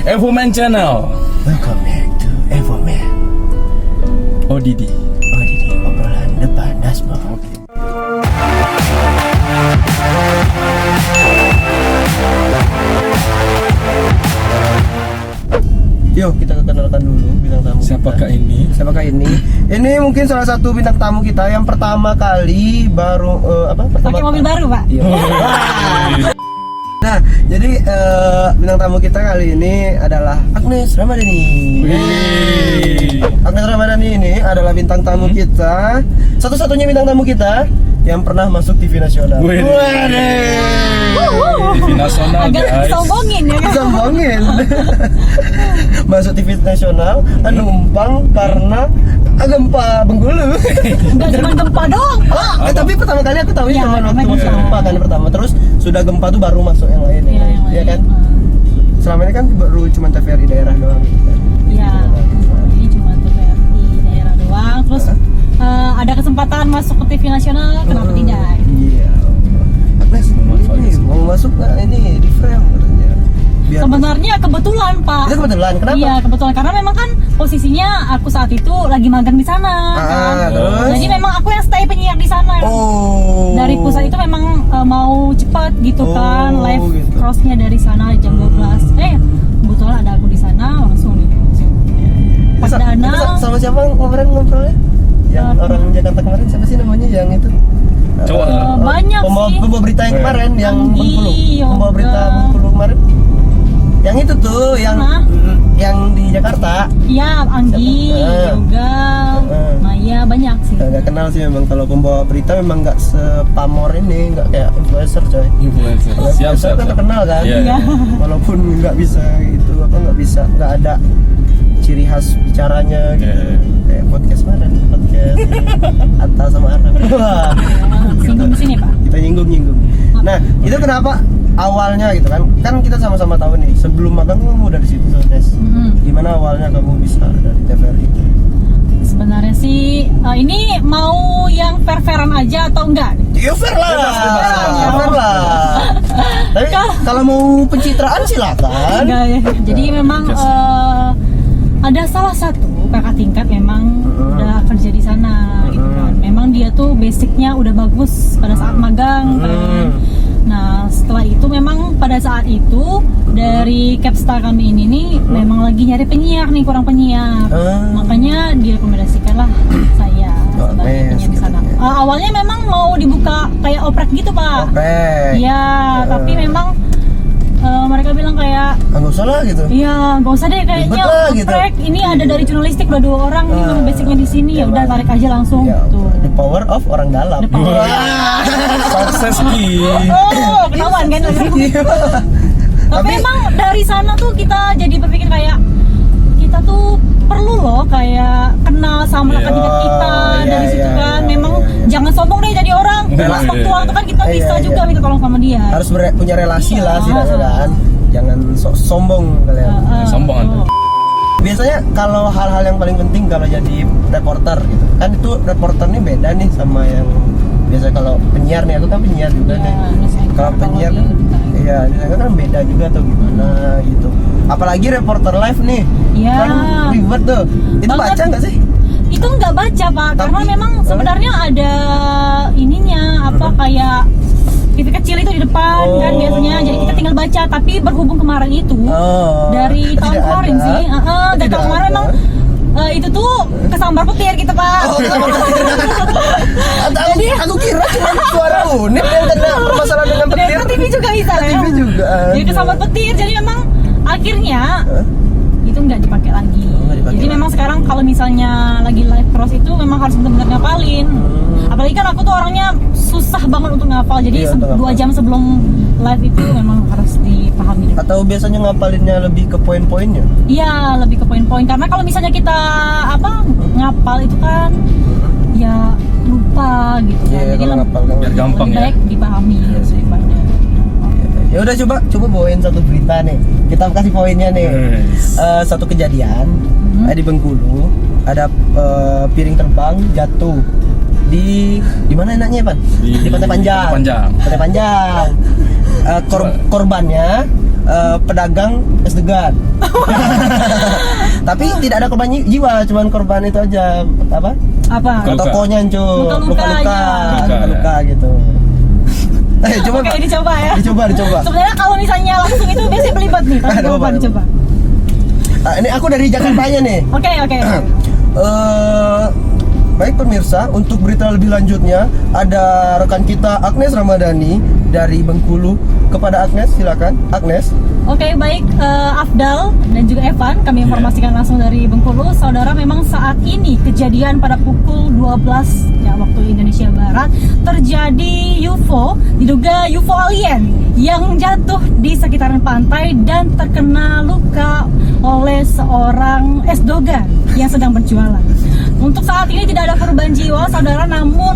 Evoman Channel. Welcome back to Evoman. ODD. Obrolan depan dashboard. Oke. Yuk kita kenalkan dulu bintang tamu. Siapakah kita. ini? Siapakah ini? Ini mungkin salah satu bintang tamu kita yang pertama kali baru Pakai mobil baru, Pak. Iya. Nah, jadi bintang tamu kita kali ini adalah Agnes Ramadhani. Agnes Ramadhani ini adalah bintang tamu kita, satu-satunya bintang tamu kita yang pernah masuk TV nasional. TV nasional, Agak guys. sombongin ya kan? Sombongin. Masuk TV nasional, numpang karena gempa Bengkulu. Enggak cuma gempa doang, Pak. Tapi pertama kali aku tahu Iya, cuma waktu namanya masuk gempa. gempa kan pertama, terus sudah gempa tuh baru masuk yang lain. Iya, yang Iya lain. kan? Selama ini kan baru cuma TVRI daerah doang. Iya. Ini cuma tuh kayak di daerah doang. Terus ada kesempatan masuk ke TV nasional, kenapa tidak? Iya. Agnes, ini mau masuk nggak ini di frame katanya. Biar Sebenarnya kebetulan, Pak. itu kebetulan, kenapa? Iya, kebetulan karena memang kan posisinya aku saat itu lagi magang di sana kan. Terus? Jadi memang aku yang stay penyiar di sana. Oh. Dari pusat itu memang mau cepat gitu kan, Oh, live gitu. crossnya dari sana jam 12. Kebetulan ada aku di sana langsung nih. Pas Danang. Itu sama siapa kemarin ngobrolnya? Yang orang Jakarta kemarin siapa sih namanya yang itu? Coba. Banyak sih. Pembawa berita yang kemarin, yang Anggi, Bengkulu. Pembawa Yoga. berita Bengkulu kemarin. Yang itu tuh, Hah? yang di Jakarta. Iya, Anggi, Siapa? Yoga, Maya, banyak sih. Nggak kenal sih memang kalau pembawa berita memang nggak sepamor ini, nggak kayak influencer coy. Influencer. Kalau Siap, influencer siap. kan terkenal kan. Iya. Walaupun nggak bisa gitu, nggak ada ciri khas bicaranya gitu. Iya. Kayak podcast kemarin, podcast Atta sama Arab. Wah. Singgung sini, Pak. Kita nyinggung. Nah, itu kenapa awalnya gitu kan? Kan kita sama-sama tahu nih, sebelum magang kamu udah di situ tuh, Nes. Gimana awalnya kamu bisa dari TVRI itu? Sebenarnya sih ini mau yang fair-fairan aja atau enggak? Ya fair lah. Fair lah. Tapi kalau mau pencitraan silakan. Enggak ya. Jadi memang ada salah satu kakak tingkat memang udah kerja di sana gitu kan. Memang dia tuh basicnya udah bagus pada saat magang kan. Nah setelah itu memang pada saat itu dari Capstar kami ini nih memang lagi nyari penyiar nih, kurang penyiar. Makanya direkomendasikan lah saya sebagai penyiar di sana. Awalnya memang mau dibuka kayak oprek gitu, Pak. Oke. Iya, tapi memang mereka bilang kayak Nggak usah lah gitu. iya, nggak usah deh kayaknya Ribet lah, gitu. oprek. Ini ada dari jurnalistik udah 2 orang nih memang basicnya di sini. Ya udah tarik aja langsung Ya, gitu. the power of orang dalam. The power. Sukses Ki. Oh, ketahuan kan? Tapi emang dari sana tuh kita jadi berpikir kayak kita tuh perlu loh kayak kenal sama rekan tingkat kita dari situ kan. Memang jangan sombong deh jadi orang. Pas waktu waktu kan kita bisa juga minta tolong sama dia. Harus punya relasi lah sih kan. Jangan sombong kalian. Sombong Anda. Biasanya kalau hal-hal yang paling penting kalau jadi reporter gitu kan, itu reporternya beda nih sama yang biasa. Kalau penyiar nih, aku kan penyiar juga nih. Kalau penyiar kan iya, kan beda juga tuh gimana gitu. Apalagi reporter live nih. Iya. Kan ribet tuh. Itu Banget. baca nggak sih? Itu nggak baca, Pak, karena Tapi- memang sebenarnya ada ininya apa kayak TV kecil itu di depan kan biasanya, jadi kita tinggal baca. Tapi berhubung kemarin itu dari tahun tidak kemarin ada. sih, dari Tidak tahun kemarin ada. memang itu tuh kesambar petir gitu, Pak. Jadi aku kira cuma suara unit yang kena permasalahan dengan petir. Ternyata TV juga bisa TV memang. juga ada. Jadi kesambar petir, jadi memang akhirnya itu nggak dipakai lagi. Nggak dipakai Jadi lagi. memang sekarang kalau misalnya lagi live cross itu memang harus benar-benar ngapalin. Apalagi kan aku tuh orangnya susah banget untuk ngapal. Jadi Iya, untuk 2 ngapal. jam sebelum live itu memang harus dipahami. Atau biasanya ngapalinnya lebih ke poin-poinnya? Iya, lebih ke poin-poin. Karena kalau misalnya kita ngapal itu kan ya lupa gitu kan. Iya, Jadi kalau ngapal kan biar gampang lebih ya. baik dipahami daripada. Ya udah coba bawain satu berita nih. Kita kasih poinnya nih. Satu kejadian di Bengkulu ada piring terbang jatuh di mana enaknya, Pan? Di Pantai Panjang. Pantai Panjang. Pantai Panjang. Korbannya pedagang es degan. Tapi tidak ada korban jiwa, cuman korban itu aja apa? Apa? Luka. Tokonya hancur, Luka-luka luka gitu. Coba Oke, dicoba ya. dicoba. Sebenarnya kalau misalnya langsung itu biasanya belibet nih, tapi Ada coba apa? dicoba. Ini aku dari Jakartanya nih. Oke. Baik pemirsa, untuk berita lebih lanjutnya ada rekan kita Agnes Ramadhani dari Bengkulu. Kepada Agnes, silakan Agnes. Oke, baik, Afdal dan juga Evan, kami informasikan langsung dari Bengkulu. Saudara, memang saat ini kejadian pada pukul 12 ya waktu Indonesia Barat terjadi UFO, diduga UFO alien yang jatuh di sekitaran pantai dan terkena luka oleh seorang esdogan yang sedang berjualan. Untuk saat ini tidak ada korban jiwa, saudara, namun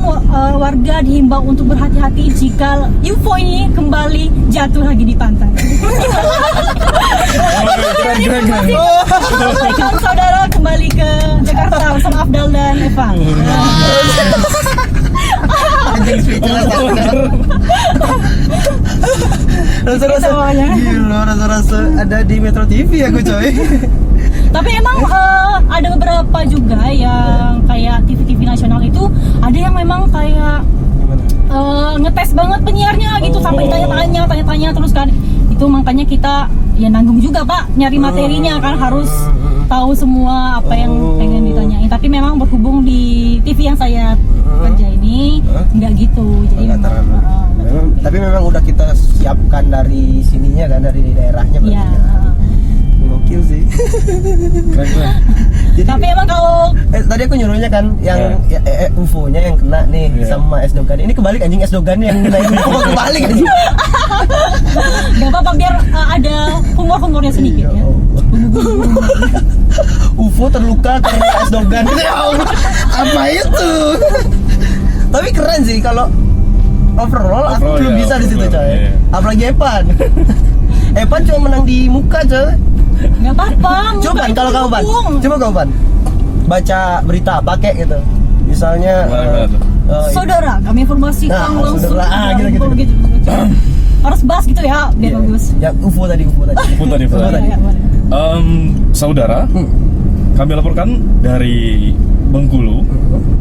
warga dihimbau untuk berhati-hati jika UFO ini kembali jatuh lagi di pantai. Baikkan saudara, kembali ke Jakarta bersama Afdal dan Evan. Anjing speechless rasa-rasa Ketawanya. gila, rasa-rasa ada di Metro TV aku coy. Tapi emang ada beberapa juga yang kayak TV-TV nasional itu ada yang memang kayak ngetes banget penyiarnya gitu, sampai tanya-tanya terus kan. Itu makanya kita ya nanggung juga Pak nyari materinya kan, harus tahu semua apa yang pengen ditanyain. Tapi memang berhubung di TV yang saya kerja ini nggak gitu, jadi Tapi memang udah kita siapkan dari sininya kan, dari daerahnya berarti ya. kan. Gokil sih. Keren. Jadi, Tapi emang kalau tadi aku nyuruhnya kan yang UFO-nya yang kena nih sama es dogan. Ini kebalik anjing, es dogan yang kena UFO kebalik anjing. nggak apa-apa biar ada humor-humornya sedikit ya. UFO terluka karena es dogan. Ya Allah, apa itu? Tapi keren sih kalau overall aku Overall, belum ya, bisa di situ overall, coy. iya. Apalagi Evan. Evan cuma menang di muka coy. Nggak apa-apa. Coba muka itu kalau kau Ban, mendukung. coba kau Ban baca berita pakai gitu. Misalnya Gimana tuh? Saudara, kami informasikan Nah, langsung saudara, gitu. gitu. Harus bahas gitu ya, biar bagus. Ya UFO tadi. UFO tadi. Ya, boleh. Saudara, kami laporkan dari Bengkulu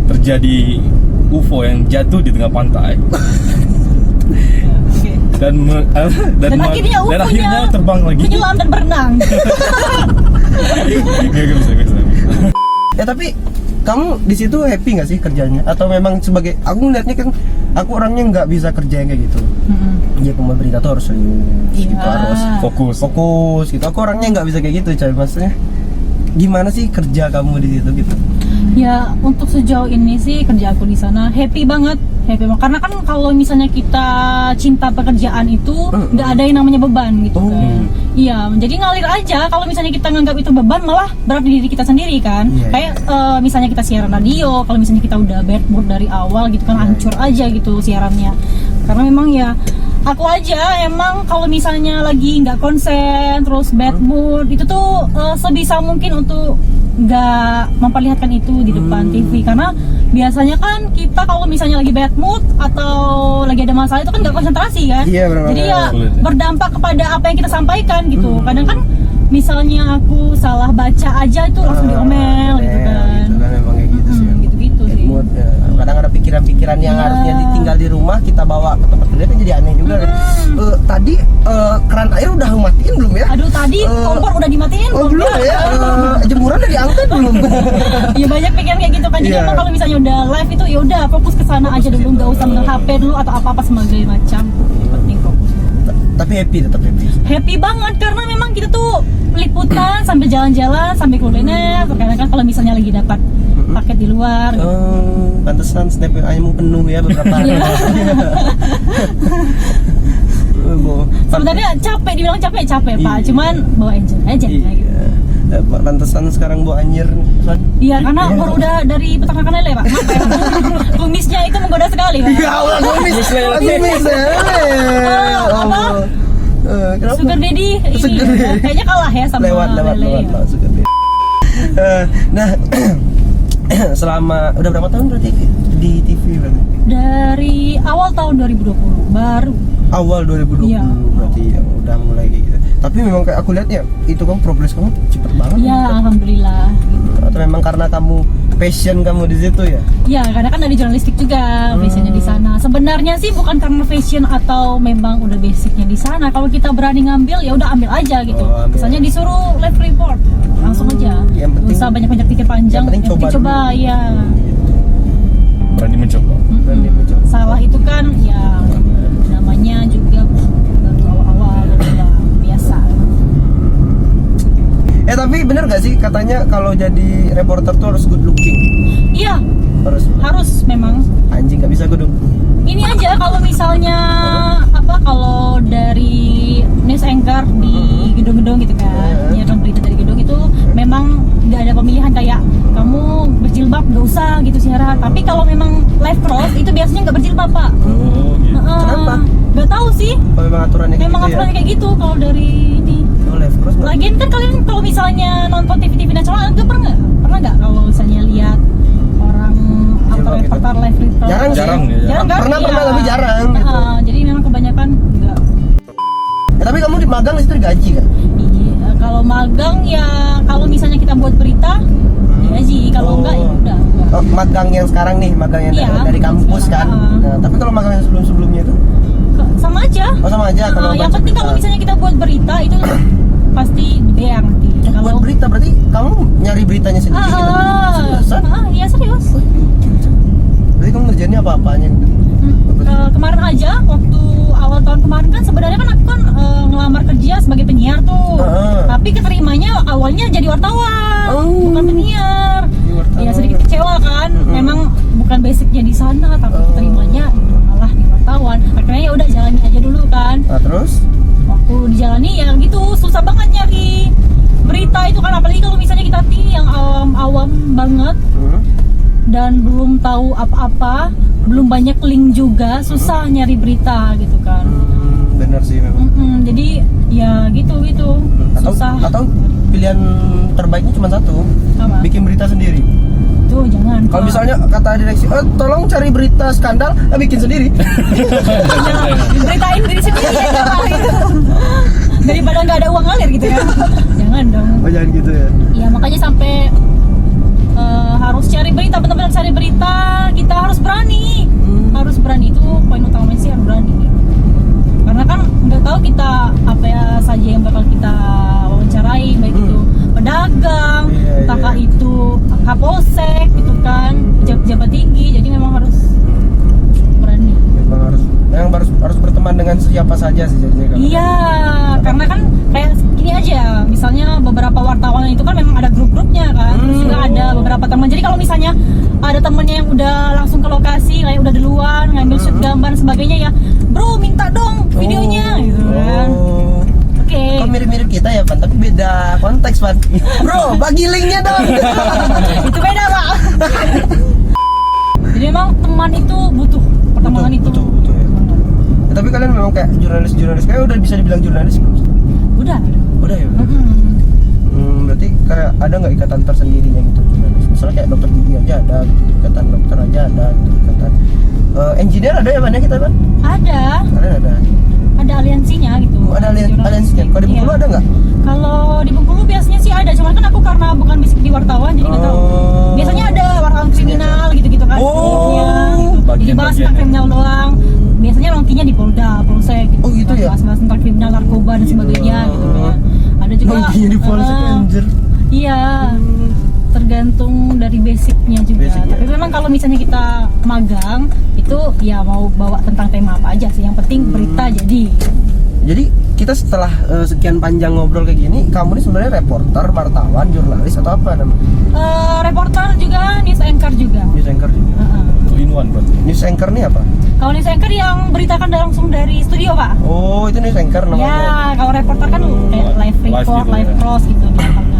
terjadi UFO yang jatuh di tengah pantai Oke. dan akhirnya UFO-nya terbang lagi. menyelam dan berenang. Gak bisa. Ya tapi kamu di situ happy nggak sih kerjanya? Atau memang sebagai aku ngeliatnya kan aku orangnya nggak bisa kerja yang kayak gitu. Ya pembuat berita tuh harus serius, Iya. gitu, harus fokus gitu. Aku orangnya nggak bisa kayak gitu coy. Maksudnya gimana sih kerja kamu di situ gitu? Ya, untuk sejauh ini sih kerja aku di sana happy banget. Karena kan kalau misalnya kita cinta pekerjaan itu nggak ada yang namanya beban gitu kan. Iya, jadi ngalir aja. Kalau misalnya kita nganggap itu beban, malah berat di diri kita sendiri kan. Iya, Kayak misalnya kita siaran radio, kalau misalnya kita udah bad mood dari awal gitu kan, hancur aja gitu siarannya. Karena memang ya aku aja emang kalau misalnya lagi nggak konsen terus bad mood itu tuh sebisa mungkin untuk nggak memperlihatkan itu di depan TV, karena biasanya kan kita kalau misalnya lagi bad mood atau lagi ada masalah itu kan nggak konsentrasi kan. Iya, benar-benar. Jadi ya Sulit. berdampak kepada apa yang kita sampaikan gitu. Kadang kan misalnya aku salah baca aja itu langsung diomel gitu kan. Gitu kan memang kayak gitu sih. Gitu-gitu Bad sih. mood, ya. Kadang ada pikiran-pikiran yang Iya. harusnya ditinggal di rumah kita bawa ke tempat kerja kan jadi aneh juga. Tadi keran air udah matiin belum ya? Aduh, tadi kompor udah dimatiin Oh belum ya? Jemuran udah diangkat belum? Ya banyak pikiran kayak gitu kan. Jadi Iya. emang kalau misalnya udah live itu ya udah fokus ke sana aja dulu, nggak usah megang HP dulu atau apa-apa sebagai macam. Penting fokus. Tapi tetap happy. Happy banget karena memang kita tuh liputan sambil jalan-jalan, sambil kuliner. Terkadang kan kalau misalnya lagi dapat paket di luar. Pantesan snap ayammu penuh ya beberapa hari. Iya. Sebenarnya capek, dibilang capek Pak. Iya. Cuman bawa enjoy aja gitu. Iya. Pantesan sekarang bawa anjir. Iya, karena baru udah dari peternakan lele Pak. Maaf ya. Kumisnya itu menggoda sekali Pak. Ya Allah, kumis lele. Apa? Kenapa? Sugar daddy ini Sugar daddy. kayaknya kalah ya sama lewat lele. Sugar daddy. Nah, selama udah berapa tahun berarti di TV berarti? Dari awal tahun 2020 baru. Awal 2020 Iya. berarti yang udah mulai kayak gitu. Tapi memang kayak aku lihat ya, itu kamu progres kamu cepet banget. Iya, alhamdulillah gitu. Atau memang karena kamu passion kamu di situ ya? Ya, karena kan dari jurnalistik juga basicnya di sana. Sebenarnya sih bukan karena fashion atau memang udah basicnya di sana. Kalau kita berani ngambil ya udah ambil aja gitu. Oh, ambil. Misalnya disuruh live report, langsung aja. Yang penting- Nggak usah banyak-banyak pikir panjang. yang penting coba coba dulu. ya. Berani mencoba. Berani mencoba. Salah itu kan ya namanya juga baru awal-awal udah biasa. Tapi bener gak sih katanya kalau jadi reporter tuh harus good looking? Iya, Harus memang. anjing gak bisa good look. Ini aja kalau misalnya kalau dari news anchor di gedung-gedung gitu kan, nyiarkan berita dari gedung itu memang nggak ada pemilihan kayak kamu berjilbab nggak usah gitu siaran. Tapi kalau memang live cross itu biasanya nggak berjilbab pak. Oh, gitu. Kenapa? Nggak tahu sih. Kalau memang aturannya kayak Memang gitu aturannya ya? kayak gitu kalau dari ini. Oh, left cross nggak? Lagian kan kalian kalau misalnya nonton TV nasional, pernah nggak kalau misalnya lihat orang Jilbab atau gitu. reporter live report? Jarang sih. Jarang ya, jarang. kan? Pernah, Iya. tapi jarang gitu. Jadi memang kebanyakan enggak. Tapi kamu di magang di situ digaji kan? Iya, kalau magang ya kalau misalnya kita buat berita digaji, kalau enggak ya udah. Enggak. Oh, magang yang sekarang nih, magang yang Iya, dari kampus kan? sekarang. Nah, tapi kalau magang yang sebelum-sebelumnya itu? Sama aja. Oh sama aja kalau Yang baca penting kalau berita. misalnya kita buat berita itu pasti dibayar nanti. Buat berita berarti kamu nyari beritanya sendiri gitu? Seriusan? Iya serius. Berarti kamu ngerjainnya apa-apanya gitu? Kemarin aja waktu awal tahun kemarin kan sebenarnya kan aku kan ngelamar kerja sebagai penyiar tuh. Tapi keterimanya awalnya jadi wartawan, bukan penyiar. Ya sedikit kecewa kan. Memang bukan basicnya di sana, tapi keterimanya malah di wartawan. Akhirnya ya udah jalani aja dulu kan. Nah terus? Waktu dijalani ya gitu susah banget nyari berita itu kan, apalagi kalau misalnya kita yang awam banget dan belum tahu apa-apa, belum banyak link juga, susah nyari berita gitu kan. Bener sih memang. Jadi ya gitu susah. Atau pilihan terbaiknya cuma satu, Apa? bikin berita sendiri. Tuh jangan. Kalau misalnya kata direksi, tolong cari berita skandal, bikin sendiri. beritain diri sendiri aja Pak, gitu. Daripada nggak ada uang ngalir gitu ya. Jangan dong. Oh jangan gitu ya. Ya makanya sampai harus cari berita, benar-benar cari berita, kita harus berani. Harus berani, itu poin utamanya sih, harus berani. Karena kan nggak tahu kita apa ya saja yang bakal kita wawancarai, baik itu pedagang, Iya, entah iya. itu kapolsek gitu kan, pejabat tinggi. Jadi memang harus berani. Memang harus berteman dengan siapa saja sih jadinya kalau. Iya, karena kan kayak gini aja, misalnya beberapa wartawan itu kan memang ada grup-grupnya kan, terus juga ada beberapa teman. Jadi kalau misalnya ada temennya yang udah langsung ke lokasi, kayak udah duluan ngambil shoot gambar dan sebagainya ya, bro minta dong videonya gitu kan. Oke. Kok mirip-mirip kita ya Pan, tapi beda konteks Pan. Bro, bagi linknya dong. Itu beda pak. Jadi memang teman itu butuh, pertemanan itu. Betul ya. Tapi kalian memang kayak jurnalis kayak udah bisa dibilang jurnalis belum sih? Udah. Udah ya. Berarti kayak ada nggak ikatan tersendirinya gitu jurnalis? Misalnya kayak dokter gigi aja ada, gitu. Ikatan dokter aja ada, gitu. Ikatan engineer ada ya Pan ya kita Pan? Ada. Kalian ada. Ada aliansinya gitu. Ada aliansinya. Kalau di Bengkulu Iya. ada nggak? Kalau di Bengkulu biasanya sih ada, cuman kan aku karena bukan basic di wartawan jadi nggak tahu. Biasanya ada wartawan kriminal gitu-gitu kan. Iya, gitu. Jadi bahas tentang kriminal doang. Biasanya nongkinya di Polda, Polsek gitu. Oh, gitu ya? Bahas tentang kriminal, narkoba dan sebagainya gitu ya. Ada juga Nongkinya di Polsek anjir. Iya. Tergantung dari basicnya juga. Basicnya. Tapi memang kalau misalnya kita magang itu ya mau bawa tentang tema apa aja sih. Yang penting berita jadi. Jadi kita setelah sekian panjang ngobrol kayak gini, kamu ini sebenarnya reporter, wartawan, jurnalis atau apa namanya? Reporter juga, news anchor juga. News anchor juga. Two in one berarti. News anchor nih apa? Kalau news anchor yang beritakan langsung dari studio pak. Oh itu news anchor namanya. Ya, kalau reporter kan kayak live report, Live gitu live ya. cross gitu di lapangan.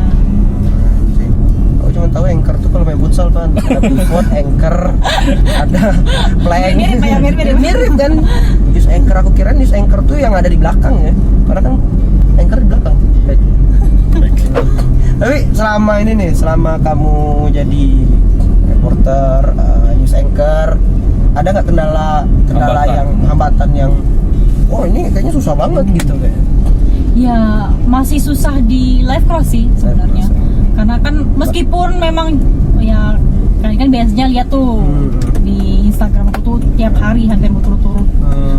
Aku cuma tahu anchor tuh kalau main futsal Pan. Ada pivot, anchor, ada plank. Mirip, ya, mirip. Mirip kan? News anchor aku kira news anchor tuh yang ada di belakang ya. Karena kan anchor di belakang. Baik. Baik. Tapi selama ini nih, selama kamu jadi reporter, news anchor, ada nggak kendala Hambatan. yang hambatan yang, oh ini kayaknya susah banget gitu kayak? Ya masih susah di live cross sih sebenarnya. Karena kan meskipun memang ya kan biasanya lihat tuh di Instagram aku tuh tiap hari hampir berturut-turut.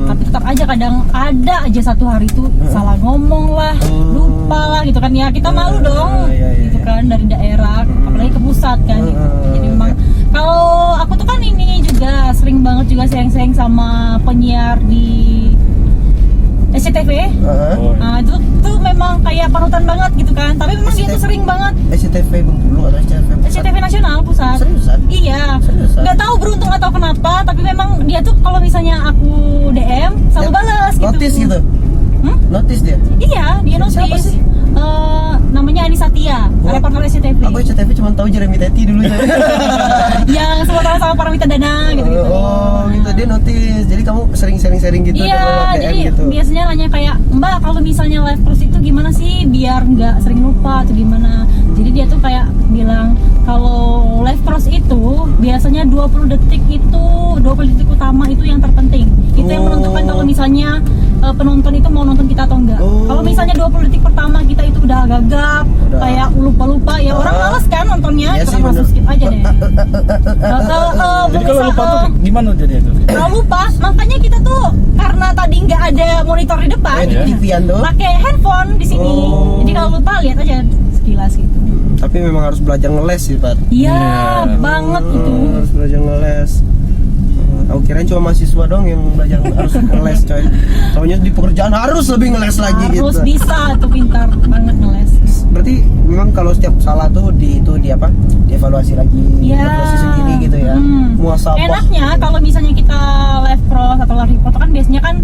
Tapi tetap aja kadang ada aja satu hari tuh salah ngomong lah, lupa lah gitu kan ya. Kita malu dong gitu kan dari daerah, apalagi ke pusat kan gitu. Jadi memang kalau aku tuh kan ini juga sering banget juga sayang-sayang sama penyiar di SCTV. Nah, itu tuh memang kayak panutan banget gitu kan. Tapi memang dia tuh sering banget. SCTV Bengkulu atau SCTV Nasional Pusat. Seriusan? Iya. Seriusan? Nggak tahu beruntung atau kenapa, tapi memang dia tuh kalau misalnya aku DM selalu balas gitu. Notice gitu? Notice dia? Iya, dia Siapa notice. sih? Namanya Anissa Tia, reporter SCTV. Aku SCTV cuma tahu Jeremy Teti dulu. Yang semua tahu sama Paramita Dana gitu. Oh, gitu dia notice. Jadi kamu sering sharing gitu Iya, lewat DM jadi gitu. biasanya nanya kayak, Mbak kalau misalnya live cross itu gimana sih biar nggak sering lupa atau gimana. Jadi dia tuh kayak bilang kalau live cross itu biasanya 20 detik utama itu yang terpenting. Itu yang menentukan kalau misalnya penonton itu mau nonton kita atau enggak. Kalau misalnya 20 detik pertama kita itu udah gagap, kayak lupa-lupa ya orang males kan nontonnya, Iya sih, kita langsung skip aja deh. Jadi kalau lupa tuh gimana jadi itu? Kalau lupa, makanya kita tuh karena tadi nggak ada monitor di depan, TV-an tuh. pakai handphone di sini. Jadi kalau lupa lihat aja sekilas gitu. Tapi memang harus belajar ngeles sih, Pat. Iya, banget itu. Harus belajar ngeles. Aku kirain cuma mahasiswa dong yang belajar harus ngeles, coy. Soalnya di pekerjaan harus lebih ngeles lagi gitu. Harus bisa tuh pintar banget ngeles. Berarti memang kalau setiap salah tuh di apa? Dievaluasi lagi, Iya. evaluasi sendiri gitu ya. Muasabah. Enaknya kalau misalnya kita live cross atau live report kan biasanya kan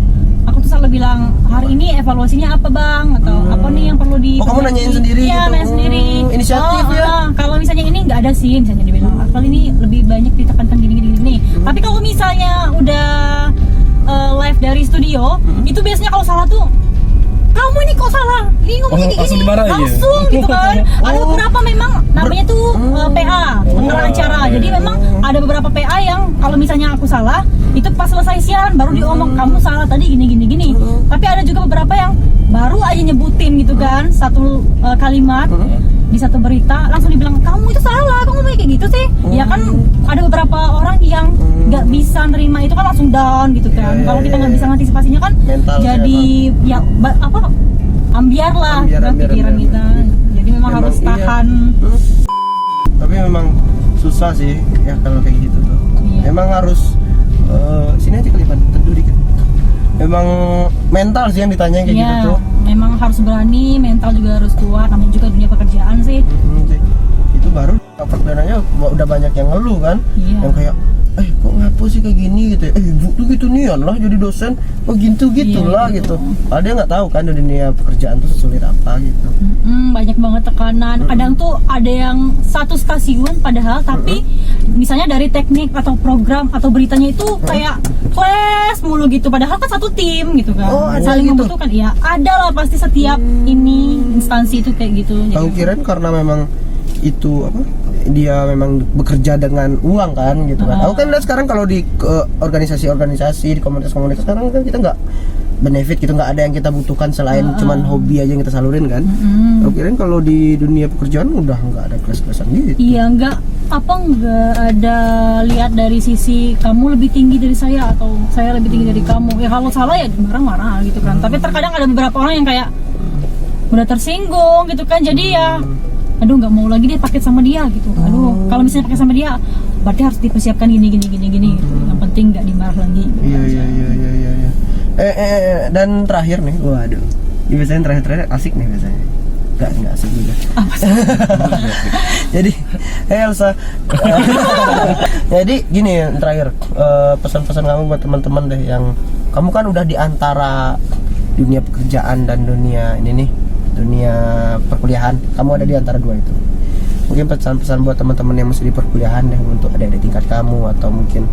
aku tuh selalu bilang hari ini evaluasinya apa bang atau apa nih yang perlu di. Oh, kamu nanyain sendiri Iya, gitu? nanya sendiri. Inisiatif ya? Kalau misalnya ini nggak ada sih, misalnya dibilang kali ini lebih banyak ditekankan gini. Tapi kalau misalnya udah live dari studio, itu biasanya kalau salah tuh kamu ini kok salah, ini ngomongnya gini, langsung dimarahin ya? langsung gitu kan. Ada beberapa memang namanya tuh PA, pengarah acara. Jadi memang ada beberapa PA yang kalau misalnya aku salah, itu pas selesai siaran baru diomong kamu salah tadi gini. Tapi ada juga beberapa yang baru aja nyebutin gitu kan satu kalimat di satu berita langsung dibilang kamu itu salah, kamu ngomongnya kayak gitu sih. Ya kan ada beberapa orang yang nggak bisa nerima itu kan langsung down gitu kan. Kalau kita nggak bisa antisipasinya kan Mental jadi ya ambiar lah pikiran kita. Jadi memang harus iya. tahan. Tapi memang susah sih ya kalau kayak gitu tuh. Iya. Memang harus sini aja kelipan, teduh dikit. Memang mental sih yang ditanya kayak gitu Iya, tuh. memang harus berani, mental juga harus kuat. Namanya juga dunia pekerjaan sih. Sih. Itu baru perdananya udah banyak yang ngeluh kan. Iya. Yang kayak kok ngapa sih kayak gini gitu ya. Ibu tuh gitu nian lah jadi dosen. Oh gitu lah Iya, gitu. Padahal dia nggak tahu kan di dunia pekerjaan tuh sesulit apa gitu. Banyak banget tekanan. Kadang tuh ada yang satu stasiun padahal tapi misalnya dari teknik atau program atau beritanya itu kayak clash mulu gitu. Padahal kan satu tim gitu kan. Oh, ada saling gitu? membutuhkan. Iya, ada lah pasti setiap ini instansi itu kayak gitu. Aku kirain karena memang itu apa? Dia memang bekerja dengan uang kan gitu kan. Aku kan lihat sekarang kalau di organisasi-organisasi, di komunitas-komunitas sekarang kan kita nggak benefit gitu, nggak ada yang kita butuhkan selain cuman hobi aja yang kita salurin kan. Aku kirain kalau di dunia pekerjaan udah nggak ada kelas-kelasan gitu. Iya, nggak ada lihat dari sisi kamu lebih tinggi dari saya atau saya lebih tinggi dari kamu. Ya kalau salah ya marah-marah gitu kan. Tapi terkadang ada beberapa orang yang kayak udah tersinggung gitu kan. Jadi ya aduh nggak mau lagi deh paket sama dia gitu. Aduh kalau misalnya paket sama dia berarti harus dipersiapkan gini gitu. Yang penting nggak dimarah lagi. Iya. Dan terakhir nih, waduh. Ini biasanya terakhir asik nih biasanya. Enggak asik juga. Jadi, Elsa. Jadi gini terakhir, pesan-pesan kamu buat teman-teman deh yang kamu kan udah di antara dunia pekerjaan dan dunia ini nih, dunia perkuliahan. Kamu ada di antara dua itu. Mungkin pesan-pesan buat teman-teman yang masih di perkuliahan deh untuk adik-adik tingkat kamu atau mungkin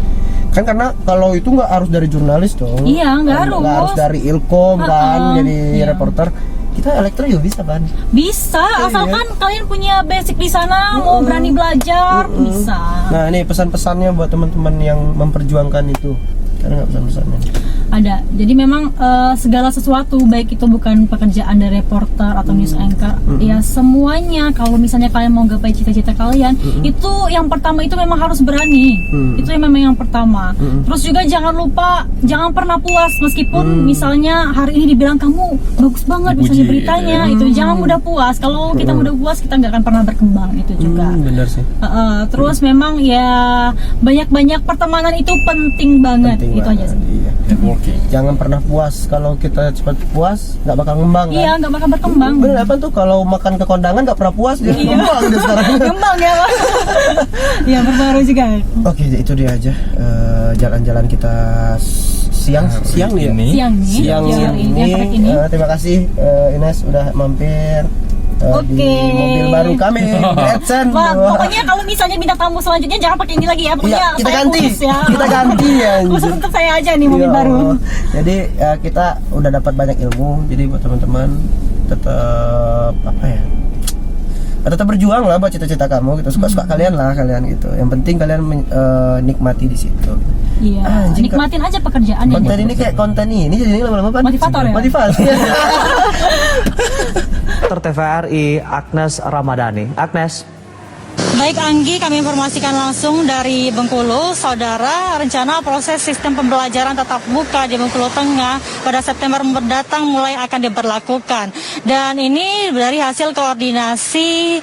kan karena kalau itu nggak harus dari jurnalis dong. Iya, nggak harus dari Ilkom kan jadi iya. reporter. Kita elektro juga bisa kan? Bisa, asalkan kalian punya basic di sana, mau berani belajar, bisa. Nah, ini pesan-pesannya buat teman-teman yang memperjuangkan itu. Karena nggak pesan-pesannya. Ada. Jadi memang segala sesuatu, baik itu bukan pekerjaan dari reporter atau news anchor, ya semuanya kalau misalnya kalian mau gapai cita-cita kalian, itu yang pertama itu memang harus berani. Itu yang memang yang pertama. Terus juga jangan lupa, jangan pernah puas meskipun misalnya hari ini dibilang kamu bagus banget misalnya Dipuji, beritanya, itu jangan mudah puas. Kalau kita mudah puas, kita nggak akan pernah berkembang itu juga. Bener sih. Terus memang ya banyak-banyak pertemanan itu penting banget. Penting Itu banget, aja sih. iya. Networking. Jangan pernah puas. Kalau kita cepat puas nggak bakal ngembang kan. Iya, nggak bakal berkembang. Bener apa tuh kalau makan ke kondangan nggak pernah puas dia Iya. ngembang dia sekarang. Ngembang ya, Pak. Iya, berbaru juga. Oke, itu dia aja jalan-jalan kita siang nih ya. Ini. Siang nih. Siang ini. Yang terakhir ini. terima kasih Ines udah mampir di Oke. mobil baru kami Gretchen. Wah, pokoknya kalau misalnya bintang tamu selanjutnya jangan pakai ini lagi ya. Pokoknya Iya, kita saya ganti. khusus ya. Kita ganti ya. Khusus untuk saya aja nih mobil Iya. baru. Jadi kita udah dapat banyak ilmu. Jadi buat teman-teman tetap apa ya? Tetap berjuang lah buat cita-cita kamu gitu. Suka-suka kalian gitu. Yang penting kalian nikmati di situ. Iya. Anjing, Nikmatin aja pekerjaannya. Konten ini kayak konten ini jadi lama-lama apa? Motivator ya? Motivasi. TVRI Agnes Ramadhani. Agnes. Baik Anggi, kami informasikan langsung dari Bengkulu. Saudara, rencana proses sistem pembelajaran tatap muka di Bengkulu Tengah pada September mendatang mulai akan diberlakukan. Dan ini dari hasil koordinasi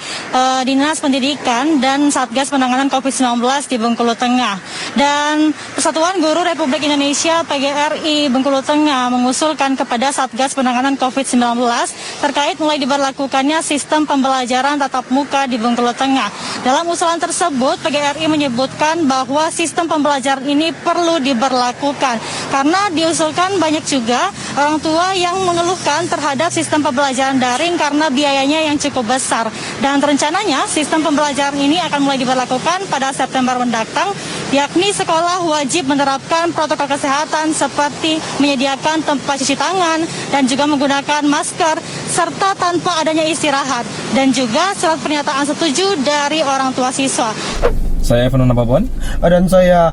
Dinas Pendidikan dan Satgas Penanganan COVID-19 di Bengkulu Tengah. Dan Persatuan Guru Republik Indonesia PGRI Bengkulu Tengah mengusulkan kepada Satgas Penanganan COVID-19 terkait mulai diberlakukannya sistem pembelajaran tatap muka di Bengkulu Tengah. Dalam usulan tersebut, PGRI menyebutkan bahwa sistem pembelajaran ini perlu diberlakukan karena diusulkan banyak juga orang tua yang mengeluhkan terhadap sistem pembelajaran daring karena biayanya yang cukup besar. Dan rencananya sistem pembelajaran ini akan mulai diberlakukan pada September mendatang, yakni sekolah wajib menerapkan protokol kesehatan seperti menyediakan tempat cuci tangan dan juga menggunakan masker serta tanpa adanya istirahat dan juga surat pernyataan setuju dari orang tua siswa. Saya Fernando Babon. Dan saya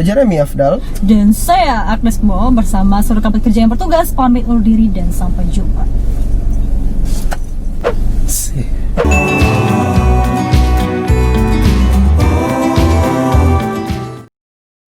Jeremy Afdal. Dan saya Agnes Mo bersama seluruh kabinet kerja yang bertugas pamit undur diri dan sampai jumpa.